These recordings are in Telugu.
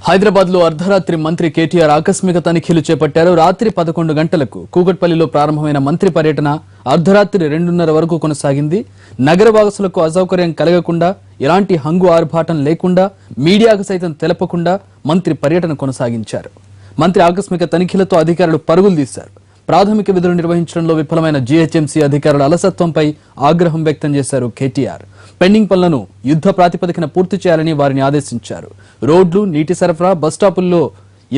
హైదరాబాద్ లో అర్ధరాత్రి మంత్రి కేటీఆర్ ఆకస్మిక తనిఖీలు చేపట్టారు. రాత్రి 11 గంటలకు కూకట్పల్లిలో ప్రారంభమైన మంత్రి పర్యటన అర్ధరాత్రి 2:30 వరకు కొనసాగింది. నగరవాసులకు అసౌకర్యం కలగకుండా, ఎలాంటి హంగు ఆర్భాటం లేకుండా, మీడియాకు సైతం తెలపకుండా మంత్రి పర్యటన కొనసాగించారు. మంత్రి ఆకస్మిక తనిఖీలతో అధికారులు పరుగులు తీశారు. ప్రాథమిక విధులు నిర్వహించడంలో విఫలమైన జీహెచ్ఎంసీ అధికారుల అలసత్వంపై ఆగ్రహం వ్యక్తం చేశారు కేటీఆర్. పెండింగ్ పనులను యుద్ధ ప్రాతిపదికన పూర్తి చేయాలని వారిని ఆదేశించారు. రోడ్లు, నీటి సరఫరా, బస్టాపుల్లో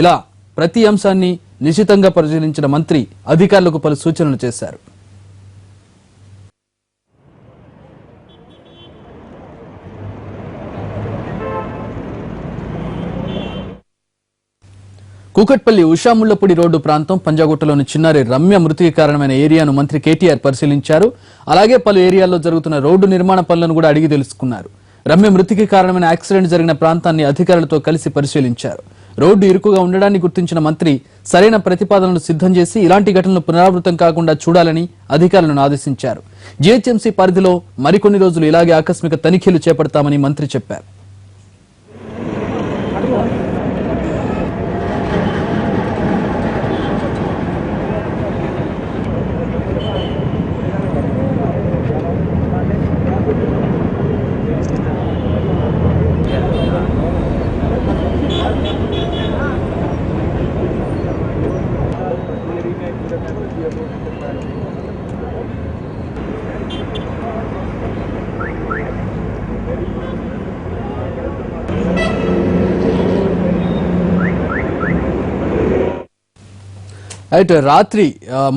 ఇలా ప్రతి అంశాన్ని నిశితంగా పరిశీలించిన మంత్రి అధికారులకు పలు సూచనలు చేశారు. కూకట్పల్లి ఉషాముళ్లపూడి రోడ్డు ప్రాంతం, పంజాగుట్టలోని చిన్నారి రమ్య మృతికి కారణమైన ఏరియాను మంత్రి కేటీఆర్ పరిశీలించారు. అలాగే పలు ఏరియాల్లో జరుగుతున్న రోడ్డు నిర్మాణ పనులను కూడా అడిగి తెలుసుకున్నారు. రమ్య మృతికి కారణమైన యాక్సిడెంట్ జరిగిన ప్రాంతాన్ని అధికారులతో కలిసి పరిశీలించారు. రోడ్డు ఇరుకుగా ఉండడాన్ని గుర్తించిన మంత్రి సరైన ప్రతిపాదనలు సిద్ధం చేసి ఇలాంటి ఘటనలు పునరావృతం కాకుండా చూడాలని అధికారులను ఆదేశించారు. జీహెచ్ఎంసీ పరిధిలో మరికొన్ని రోజులు ఇలాగే ఆకస్మిక తనిఖీలు చేపడతామని మంత్రి చెప్పారు. అయితే రాత్రి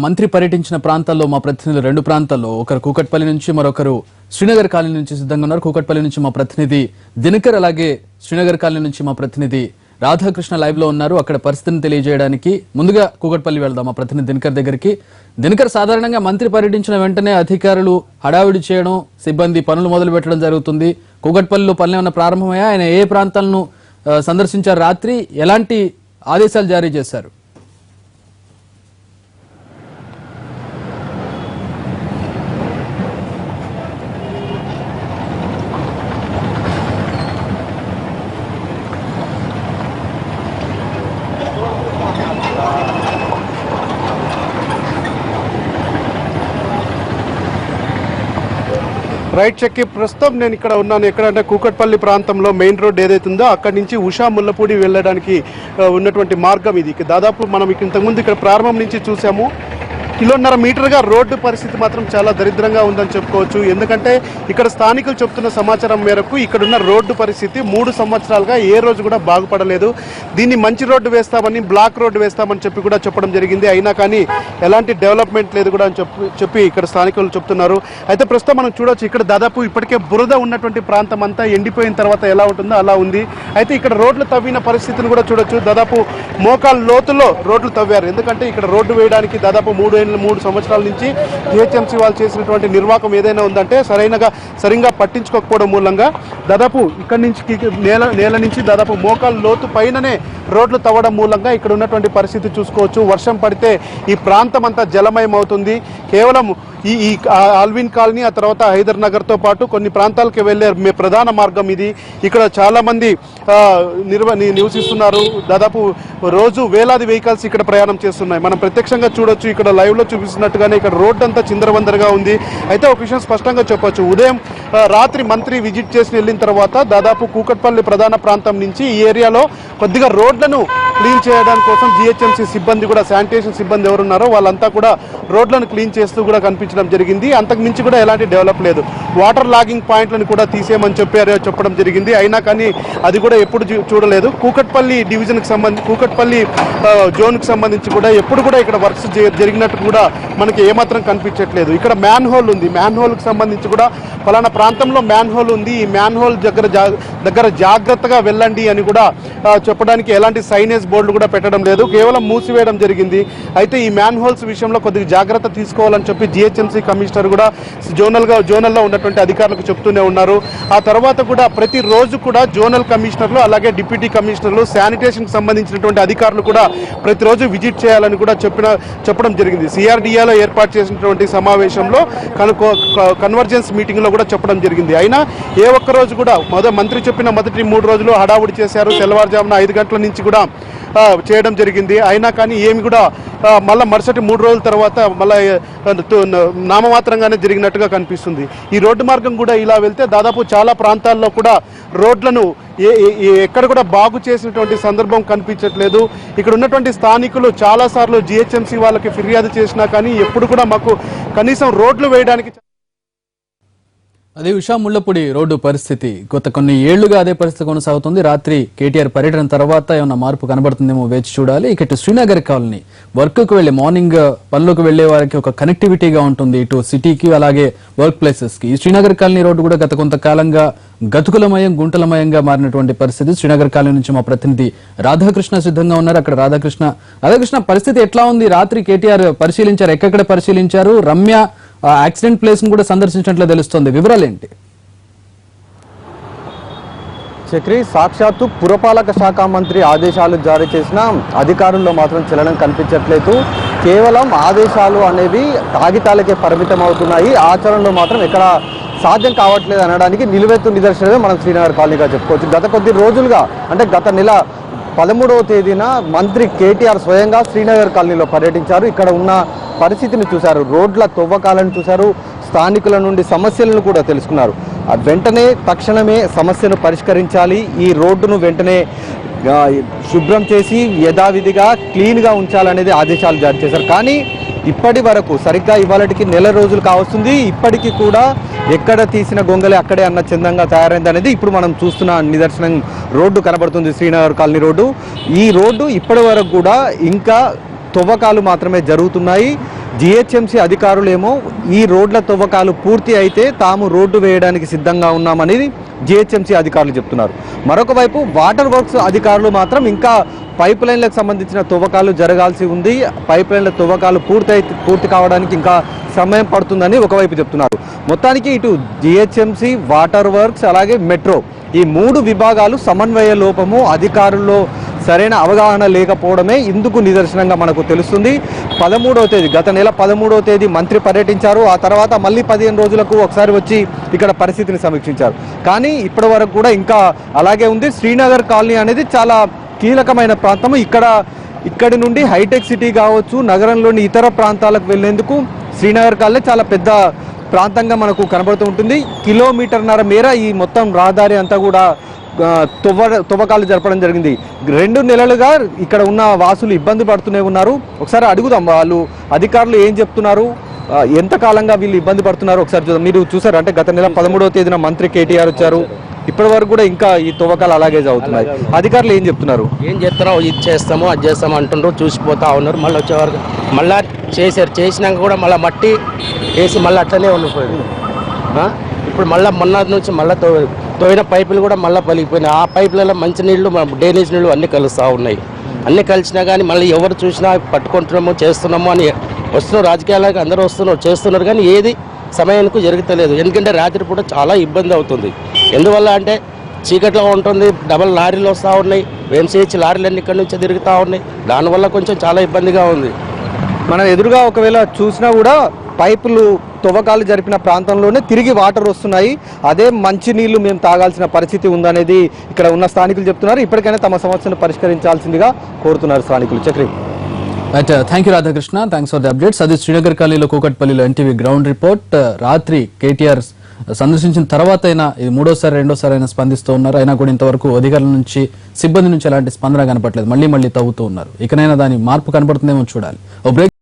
మంత్రి పర్యటించిన ప్రాంతాల్లో మా ప్రతినిధులు రెండు ప్రాంతాల్లో, ఒకరు కూకట్పల్లి నుంచి, మరొకరు శ్రీనగర్ కాలనీ నుంచి సిద్ధంగా ఉన్నారు. కూకట్పల్లి నుంచి మా ప్రతినిధి దినకర్, అలాగే శ్రీనగర్ కాలనీ నుంచి మా ప్రతినిధి రాధాకృష్ణ లైవ్ లో ఉన్నారు. అక్కడ పరిస్థితిని తెలియజేయడానికి ముందుగా కూకట్పల్లి వెళ్దాం మా ప్రతినిధి దినకర్ దగ్గరికి. దినకర్, సాధారణంగా మంత్రి పర్యటించిన వెంటనే అధికారులు హడావిడి చేయడం, సిబ్బంది పనులు మొదలు పెట్టడం జరుగుతుంది. కూకట్పల్లిలో పనులు ఏమైనా ప్రారంభమయ్యా? ఆయన ఏ ప్రాంతాలను సందర్శించారు? రాత్రి ఎలాంటి ఆదేశాలు జారీ చేశారు? రైట్ చెక్కి ప్రస్తుతం నేను ఇక్కడ ఉన్నాను. ఎక్కడంటే కూకట్పల్లి ప్రాంతంలో మెయిన్ రోడ్ ఏదైతే ఉందో అక్కడి నుంచి ఉషా ముల్లపూడి వెళ్ళడానికి ఉన్నటువంటి మార్గం ఇది. దాదాపు మనం ఇంతకుముందు ఇక్కడ ప్రారంభం నుంచి చూసాము. 1.5 కిలోమీటర్గా రోడ్డు పరిస్థితి మాత్రం చాలా దరిద్రంగా ఉందని చెప్పుకోవచ్చు. ఎందుకంటే ఇక్కడ స్థానికులు చెప్తున్న సమాచారం మేరకు ఇక్కడున్న రోడ్డు పరిస్థితి 3 సంవత్సరాలుగా ఏ రోజు కూడా బాగుపడలేదు. దీన్ని మంచి రోడ్డు వేస్తామని, బ్లాక్ రోడ్డు వేస్తామని చెప్పి కూడా చెప్పడం జరిగింది. అయినా కానీ ఎలాంటి డెవలప్మెంట్ లేదు కూడా అని చెప్పి ఇక్కడ స్థానికులు చెప్తున్నారు. అయితే ప్రస్తుతం మనం చూడవచ్చు, ఇక్కడ దాదాపు ఇప్పటికే బురద ఉన్నటువంటి ప్రాంతం అంతా ఎండిపోయిన తర్వాత ఎలా ఉంటుందో అలా ఉంది. అయితే ఇక్కడ రోడ్లు తవ్విన పరిస్థితిని కూడా చూడొచ్చు. దాదాపు మోకాళ్ళ లోతులో రోడ్లు తవ్వారు. ఎందుకంటే ఇక్కడ రోడ్డు వేయడానికి దాదాపు 3 సంవత్సరాల నుంచి జిహెచ్ఎంసీ వాళ్ళు చేసినటువంటి నిర్వాహకం ఏదైనా ఉందంటే సరిగ్గా పట్టించుకోకపోవడం మూలంగా దాదాపు ఇక్కడి నుంచి నేల నుంచి దాదాపు మోకాళ్ళ లోతు పైననే రోడ్లు తవ్వడం మూలంగా ఇక్కడ ఉన్నటువంటి పరిస్థితి చూసుకోవచ్చు. వర్షం పడితే ఈ ప్రాంతం అంతా జలమయం అవుతుంది. కేవలం ఈ ఆల్విన్ కాలనీ, ఆ తర్వాత హైదర్ నగర్తో పాటు కొన్ని ప్రాంతాలకు వెళ్ళే ప్రధాన మార్గం ఇది. ఇక్కడ చాలా మంది నివసిస్తున్నారు. దాదాపు రోజు వేలాది వెహికల్స్ ఇక్కడ ప్రయాణం చేస్తున్నాయి. మనం ప్రత్యక్షంగా చూడొచ్చు. ఇక్కడ లైవ్ లో చూపిస్తున్నట్టుగానే ఇక్కడ రోడ్డు అంతా చిందరవందరగా ఉంది. అయితే ఒక విషయం స్పష్టంగా చెప్పొచ్చు, రాత్రి మంత్రి విజిట్ చేసి వెళ్ళిన తర్వాత దాదాపు కూకట్పల్లి ప్రధాన ప్రాంతం నుంచి ఈ ఏరియాలో కొద్దిగా రోడ్లను క్లీన్ చేయడానికి కోసం జిహెచ్ఎంసీ సిబ్బంది కూడా, శానిటేషన్ సిబ్బంది ఎవరున్నారో వాళ్ళంతా కూడా రోడ్లను క్లీన్ చేస్తూ కూడా కనిపించడం జరిగింది. అంతకు మించి కూడా ఎలాంటి డెవలప్ లేదు. వాటర్ లాగింగ్ పాయింట్లను కూడా తీసేయమని చెప్పడం జరిగింది. అయినా కానీ అది కూడా ఎప్పుడు చూడలేదు. కూకట్పల్లి డివిజన్కి కూకట్పల్లి జోన్కి సంబంధించి కూడా ఎప్పుడు కూడా ఇక్కడ వర్క్స్ జరిగినట్టు కూడా మనకి ఏమాత్రం కనిపించట్లేదు. ఇక్కడ మ్యాన్ హోల్ ఉంది. మ్యాన్ హోల్కి సంబంధించి కూడా ఫలానా ప్రాంతంలో మ్యాన్ హోల్ ఉంది, ఈ మ్యాన్ హోల్ దగ్గర జాగ్రత్తగా వెళ్ళండి అని కూడా చెప్పడానికి ఎలాంటి సైనేజ్ బోర్డులు కూడా పెట్టడం లేదు, కేవలం మూసివేయడం జరిగింది. అయితే ఈ మ్యాన్ హోల్స్ విషయంలో కొద్దిగా జాగ్రత్త తీసుకోవాలని చెప్పి జిహెచ్ఎంసీ కమిషనర్ కూడా జోనల్లో ఉన్నటువంటి అధికారులకు చెప్తూనే ఉన్నారు. ఆ తర్వాత కూడా ప్రతిరోజు కూడా జోనల్ కమిషనర్లు అలాగే డిప్యూటీ కమిషనర్లు శానిటేషన్కి సంబంధించినటువంటి అధికారులు కూడా ప్రతిరోజు విజిట్ చేయాలని కూడా చెప్పడం జరిగింది. సిఆర్డీఏలో ఏర్పాటు చేసినటువంటి సమావేశంలో కన్వర్జెన్స్ మీటింగ్లో కూడా చెప్పడం జరిగింది. అయినా ఏ ఒక్క రోజు కూడా మంత్రి చెప్పిన మొదటి 3 రోజులు హడావుడి చేశారు. తెల్లవారుజామున 5 గంటల నుంచి కూడా చేయడం జరిగింది. అయినా కానీ ఏమి కూడా మళ్ళీ మరుసటి 3 రోజుల తర్వాత మళ్ళీ నామమాత్రంగానే జరిగినట్టుగా కనిపిస్తుంది. ఈ రోడ్డు మార్గం కూడా ఇలా వెళ్తే దాదాపు చాలా ప్రాంతాల్లో కూడా రోడ్లను ఎక్కడ కూడా బాగు చేసినటువంటి సందర్భం కనిపించట్లేదు. ఇక్కడ ఉన్నటువంటి స్థానికులు చాలాసార్లు జిహెచ్ఎంసీ వాళ్ళకి ఫిర్యాదు చేసినా కానీ ఎప్పుడు కూడా మాకు కనీసం రోడ్లు వేయడానికి అదే ఉషా ముళ్లపూడి రోడ్డు పరిస్థితి గత కొన్ని ఏళ్లుగా అదే పరిస్థితి కొనసాగుతుంది. రాత్రి కేటీఆర్ పర్యటన తర్వాత ఏమన్నా మార్పు కనబడుతుందేమో వేచి చూడాలి. ఇటు శ్రీనగర్ కాలనీ వర్క్కు వెళ్లే మార్నింగ్ పనులకు వెళ్లే వారికి ఒక కనెక్టివిటీగా ఉంటుంది ఇటు సిటీకి అలాగే వర్క్ ప్లేసెస్ కి. ఈ శ్రీనగర్ కాలనీ రోడ్డు కూడా గత కొంతకాలంగా గతుకులమయం గుంటలమయంగా మారినటువంటి పరిస్థితి. శ్రీనగర్ కాలనీ నుంచి మా ప్రతినిధి రాధాకృష్ణ సిద్ధంగా ఉన్నారు. అక్కడ రాధాకృష్ణ పరిస్థితి ఎట్లా ఉంది? రాత్రి కేటీఆర్ పరిశీలించారు, ఎక్కడ పరిశీలించారు? రమ్య యాక్సిడెంట్ ప్లేస్ ను కూడా సందర్శించినట్లు తెలుస్తోంది, వివరాలు ఏంటి? చక్రి, సాక్షాత్తు పురపాలక శాఖ మంత్రి ఆదేశాలు జారీ చేసిన అధికారుల్లో మాత్రం చలనం కనిపించట్లేదు. కేవలం ఆదేశాలు అనేవి కాగితాలకే పరిమితం అవుతున్నాయి, ఆచరణలో మాత్రం ఎక్కడ సాధ్యం కావట్లేదు అనడానికి నిలువెత్తు నిదర్శనమే మనం శ్రీనగర్ కాలనీగా చెప్పుకోవచ్చు. గత కొద్ది రోజులుగా అంటే గత నెల 13వ తేదీన మంత్రి కేటీఆర్ స్వయంగా శ్రీనగర్ కాలనీలో పర్యటించారు. ఇక్కడ ఉన్న పరిస్థితిని చూశారు, రోడ్ల తవ్వకాలను చూశారు, స్థానికుల నుండి సమస్యలను కూడా తెలుసుకున్నారు. వెంటనే తక్షణమే సమస్యను పరిష్కరించాలి, ఈ రోడ్డును వెంటనే శుభ్రం చేసి యథావిధిగా క్లీన్గా ఉంచాలనేది ఆదేశాలు జారీ చేశారు. కానీ ఇప్పటి వరకు సరిగ్గా ఇవాళకి నెల రోజులు కావస్తుంది, ఇప్పటికీ కూడా ఎక్కడ తీసిన గొంగలే అక్కడే అన్న చందంగా తయారైంది అనేది ఇప్పుడు మనం చూస్తున్న నిదర్శనం రోడ్డు కనబడుతుంది, శ్రీనగర్ కాలనీ రోడ్డు. ఈ రోడ్డు ఇప్పటి వరకు కూడా ఇంకా తవ్వకాలు మాత్రమే జరుగుతున్నాయి. జిహెచ్ఎంసీ అధికారులేమో ఈ రోడ్ల తవ్వకాలు పూర్తి అయితే తాము రోడ్డు వేయడానికి సిద్ధంగా ఉన్నామని జిహెచ్ఎంసీ అధికారులు చెప్తున్నారు. మరొక వైపు వాటర్ వర్క్స్ అధికారులు మాత్రం ఇంకా పైప్ లైన్లకు సంబంధించిన తవ్వకాలు జరగాల్సి ఉంది, పైప్ లైన్ల తవ్వకాలు పూర్తి కావడానికి ఇంకా సమయం పడుతుందని ఒకవైపు చెప్తున్నారు. మొత్తానికి ఇటు జిహెచ్ఎంసీ, వాటర్ వర్క్స్ అలాగే మెట్రో ఈ 3 విభాగాలు సమన్వయ లోపము, అధికారుల్లో సరైన అవగాహన లేకపోవడమే ఇందుకు నిదర్శనంగా మనకు తెలుస్తుంది. 13వ తేదీ గత నెల 13వ తేదీ మంత్రి పర్యటించారు, ఆ తర్వాత మళ్ళీ 15 రోజులకు ఒకసారి వచ్చి ఇక్కడ పరిస్థితిని సమీక్షించారు. కానీ ఇప్పటి వరకు కూడా ఇంకా అలాగే ఉంది. శ్రీనగర్ కాలనీ అనేది చాలా కీలకమైన ప్రాంతము. ఇక్కడి నుండి హైటెక్ సిటీ కావచ్చు, నగరంలోని ఇతర ప్రాంతాలకు వెళ్లేందుకు శ్రీనగర్ కాలనీ చాలా పెద్ద ప్రాంతంగా మనకు కనబడుతూ ఉంటుంది. 1.5 కిలోమీటర్ల మేర ఈ మొత్తం రహదారి అంతా కూడా తవ్వకాలు జరపడం జరిగింది. 2 నెలలుగా ఇక్కడ ఉన్న వాసులు ఇబ్బంది పడుతూనే ఉన్నారు. ఒకసారి అడుగుదాం, వాళ్ళు అధికారులు ఏం చెప్తున్నారు, ఎంతకాలంగా వీళ్ళు ఇబ్బంది పడుతున్నారు ఒకసారి చూద్దాం. మీరు చూసారు అంటే గత నెల 13వ తేదీన మంత్రి కేటీఆర్ వచ్చారు, ఇప్పటి వరకు కూడా ఇంకా ఈ తవ్వకాలు అలాగే జరుగుతున్నాయి. అధికారులు ఏం చెప్తున్నారు? ఏం చెప్తారో ఇది చేస్తాము అది చేస్తాము అంటుండ్రు, చూసిపోతా ఉన్నారు. మళ్ళీ వచ్చేవారు మళ్ళీ చేసినాక కూడా మళ్ళీ మట్టి వేసి మళ్ళీ అట్లనే ఉండిపోయింది. ఇప్పుడు మళ్ళీ మొన్న నుంచి మళ్ళీ తోయిన పైపులు కూడా మళ్ళీ పలిగిపోయినాయి. ఆ పైపులలో మంచినీళ్ళు డ్రైనేజ్ నీళ్ళు అన్నీ కలుస్తూ ఉన్నాయి. అన్నీ కలిసినా కానీ మళ్ళీ ఎవరు చూసినా పట్టుకుంటున్నాము చేస్తున్నాము అని వస్తున్నారు, రాజకీయాలకు అందరూ వస్తున్నారు చేస్తున్నారు, కానీ ఏది సమయానికి జరుగుతలేదు. ఎందుకంటే రాత్రి పూట చాలా ఇబ్బంది అవుతుంది. ఎందువల్ల అంటే చీకట్లో ఉంటుంది, డబల్ లారీలు వస్తూ ఉన్నాయి, ఎంసీహెచ్ లారీలన్నీ ఇక్కడి నుంచి తిరుగుతూ ఉన్నాయి. దానివల్ల కొంచెం చాలా ఇబ్బందిగా ఉంది. మనం ఎదురుగా ఒకవేళ చూసినా కూడా పైపులు తవ్వకాలు జరిపిన ప్రాంతంలోనే తిరిగి వాటర్ వస్తున్నాయి, అదే మంచి నీళ్లు మేము తాగాల్సిన పరిస్థితి ఉందనేది ఇక్కడ ఉన్న స్థానికులు చెప్తున్నారు. ఇప్పటికైనా తమ సమస్యను పరిష్కరించాల్సిందిగా కోరుతున్నారు స్థానికులు. Chakri, thank you Radhakrishna, thanks for the updates. అది శ్రీనగర్ కాలనీలో కూకట్పల్లిలో ఎన్టీవీ గ్రౌండ్ రిపోర్ట్. రాత్రి కేటీఆర్ సందర్శించిన తర్వాత అయినా ఇది 3వ రెండోసారి అయినా స్పందిస్తూ ఉన్నారు. అయినా కూడా ఇంతవరకు అధికారుల నుంచి సిబ్బంది నుంచి ఎలాంటి స్పందన కనపట్లేదు, మళ్ళీ తవ్వుతూ ఉన్నారు. ఇకనైనా దాని మార్పు కనపడుతుందేమో చూడాలి. ఓ బ్రేక్.